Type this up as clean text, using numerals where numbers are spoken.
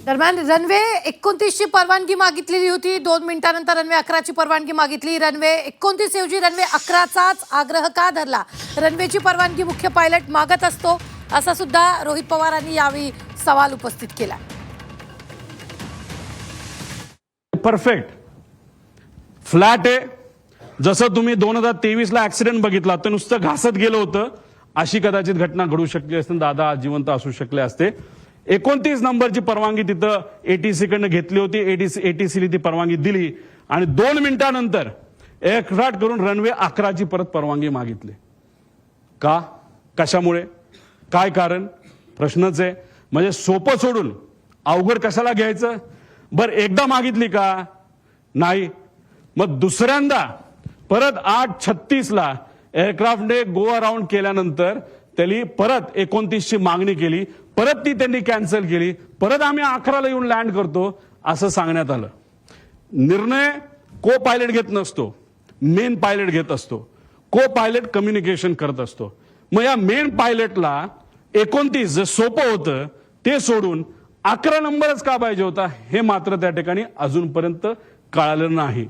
दरम्यान रनवे 29 ची परवानगी मागितलेली होती, 2 मिनिटांनंतर रनवे 11 ची परवानगी मागितली। रनवे 29 ऐवजी रनवे 11चाच आग्रह का धरला? रनवेची परवानगी मुख्य पायलट मागत असतो असा सुद्धा रोहित पवारांनी यावेळी सवाल उपस्थित केला। परफेक्ट फ्लॅट आहे, जसं तुम्ही 2023 ला ऍक्सिडेंट बघितला तर नुसतं घासत गेलं होतं, अशी कदाचित घटना घडू शकली असते, दादा जिवंत असू शकले असते। 29 नंबरची परवानगी तिथं एटीसी कडनं घेतली होती, एटीसीने ती परवानगी दिली आणि 2 मिनिटांनंतर एअरक्राफ्ट करून रनवे 11 ची परत परवानगी मागितली। का? कशामुळे? काय कारण? प्रश्नच आहे। म्हणजे सोपं सोडून अवघड कशाला घ्यायचं? बरं एकदा मागितली का? नाही। मग दुसऱ्यांदा परत 8:36 ला एअरक्राफ्टने गो अराउंड केल्यानंतर त्यांनी परत 29 ची मागणी केली, परत ती त्यांनी कॅन्सल केली, परत आम्ही 11 ला येऊन लँड करतो असं सांगण्यात आलं। निर्णय को पायलट घेत नसतो, मेन पायलट घेत असतो। को पायलट कम्युनिकेशन करत असतो। मग या मेन पायलटला 29 जे सोपं होतं ते सोडून 11 नंबरच का पाहिजे होता, हे मात्र त्या ठिकाणी अजूनपर्यंत कळालं नाही।